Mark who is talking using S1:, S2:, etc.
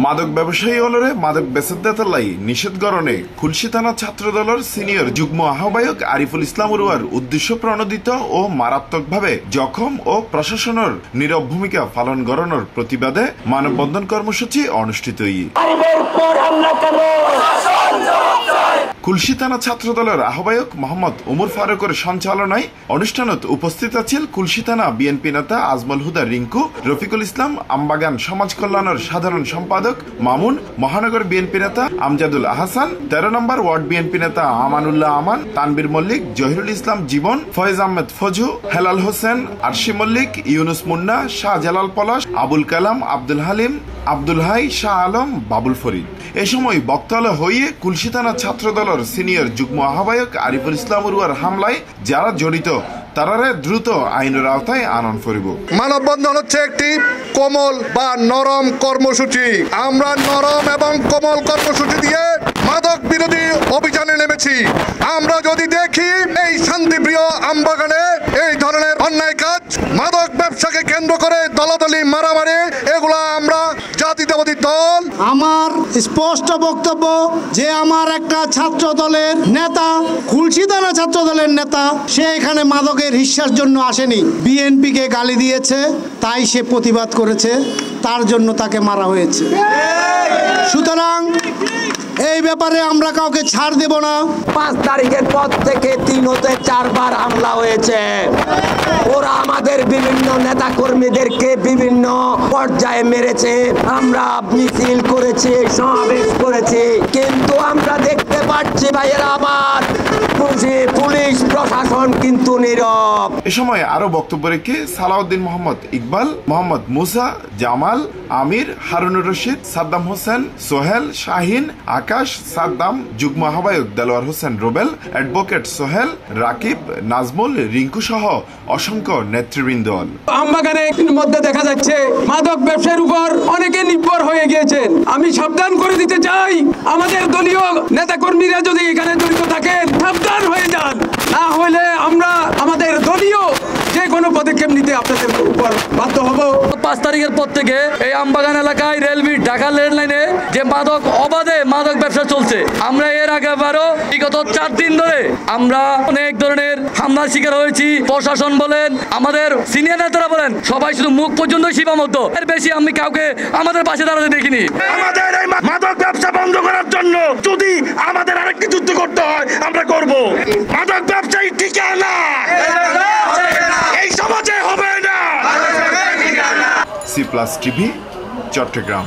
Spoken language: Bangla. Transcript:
S1: মাদক ব্যবসায়ী অলরে মাদক বেচেদাতালাই নিষেধ গরণে খুলশী থানা ছাত্রদলের সিনিয়র যুগ্ম আহ্বায়ক আরিফুল ইসলাম উরুয়ার উদ্দেশ্য প্রণোদিত ও মারাত্মকভাবে জখম ও প্রশাসনের নীরব ভূমিকা পালন গরণের প্রতিবাদে মানববন্ধন কর্মসূচি অনুষ্ঠিত। খুলশী থানা ছাত্রদলের আহ্বায়ক মোহাম্মদ উমর ফারুকের সঞ্চালনায় অনুষ্ঠানত উপস্থিত আছেন খুলশী থানা বিএনপি নেতা আজমল হুদা রিঙ্কু, রফিকুল ইসলাম আমবাগান সমাজ কল্যাণের সাধারণ সম্পাদক মামুন, মহানগর বিএনপি নেতা আমজাদুল আহসান, 13 নম্বর ওয়ার্ড বিএনপি নেতা আমানুল্লাহ আমান, তানবির মল্লিক, জহিরুল ইসলাম জীবন, ফয়েজ আহমেদ ফজু, হেলাল হোসেন, আরশি মল্লিক, ইউনুস মুন্না, শাহ জালাল পলাশ, আবুল কালাম, আব্দুল হালিম, আব্দুল হাই, শাহ আলম, বাবুল ফরিদ। এ সময় বক্তালা হয়ে খুলশী থানা ছাত্রদলের সিনিয়র যুগ্ম আহ্বায়ক আরিফুল ইসলাম উরুয়ার হামলায় যারা জড়িত তারারে দ্রুত আইনের আওতায় আনয়ন করিব।
S2: মানববন্ধন হচ্ছে একটি কোমল বা নরম কর্মসূচি। আমরা নরম এবং কোমল কর্মসূচি দিয়ে মাদক বিরোধী অভিযানে নেমেছি। আমরা যদি দেখি এই শান্তিপ্রিয় আমবাগানে এই ধরনের অন্যায় কাজ, মাদক ব্যবসাকে কেন্দ্র করে দলাদলি মারামারি, এগুলা আমরা জাতীয়তাবাদী দল।
S3: আমার স্পষ্ট বক্তব্য যে আমার একটা ছাত্র দলের নেতা, খুলশী থানা ছাত্র দলের নেতা, সে এখানে মাদকের হিস্যার জন্য আসেনি, বিএনপিকে গালি দিয়েছে, তাই সে প্রতিবাদ করেছে, তার জন্য তাকে মারা হয়েছে। সুতরাং এই ব্যাপারে আমরা কাউকে ছাড় দেব না।
S4: 5 তারিখের পর থেকে 3 হতে 4 বার হামলা হয়েছে। ওরা আমাদের বিভিন্ন নেতা কর্মীদেরকে বিভিন্ন পর্যায়ে মেরেছে। আমরা মিছিল করেছি, সমাবেশ করেছি, কিন্তু আমরা দেখতে পাচ্ছি ভাইয়েরা আমার পুলিশ প্রশাসন কিন্তু নীরব।
S1: এ সময় আরো বক্তব্য রেখে সালাউদ্দিন মোহাম্মদ ইকবাল, মোহাম্মদ মুসা, জামাল, আমির, হারুনুর রশিদ, সাদ্দাম হোসেন, সোহেল, শাহিন, আকাশ, সাদ্দাম, যুগ্ম আহ্বায়ক দেলোয়ার হোসেন রুবেল, অ্যাডভোকেট সোহেল, রাকিব, নাজমুল, রিঙ্কু সহ অসংখ্য নেতৃবৃন্দ।
S5: আমবাগানের মধ্যে দেখা যাচ্ছে মাদক ব্যবসার উপর অনেকে নির্ভর হয়ে গিয়েছেন। আমি সাবধান করে দিতে চাই, আমাদের দলীয় নেতাকর্মীরা যদি এখানে জড়িত থাকেন সাবধান হয়ে যান, না হলে আমরা আমাদের দলীয় যে কোনো পদক্ষেপ নিতে আপনাদের উপর বাধ্য হব।
S6: 5 তারিখের পর থেকে এই আমবাগান এলাকায় রেলওয়ে ঢাকা রেল লাইনে যে মাদক অবাধে মাদক ব্যবসা চলছে, আমরা এর আগে বিগত 4 দিন ধরে আমরা অনেক ধরনের হামলার শিকার হয়েছি। প্রশাসন বলেন, আমাদের সিনিয়র নেতারা বলেন, সবাই শুধু মুখ পর্যন্ত সীমাবদ্ধ, এর বেশি আমি কাউকে আমাদের পাশে দাঁড়াতে দেখিনি।
S7: আমাদের এই মাদক ব্যবসা বন্ধ করার জন্য যদি আমাদের আরেকটি যুদ্ধ করতে হয় আমরা করব। মাদক ব্যবসায়ী ঠিকানা এই সমাজে হবে না।
S1: C+ TV, Chittagong.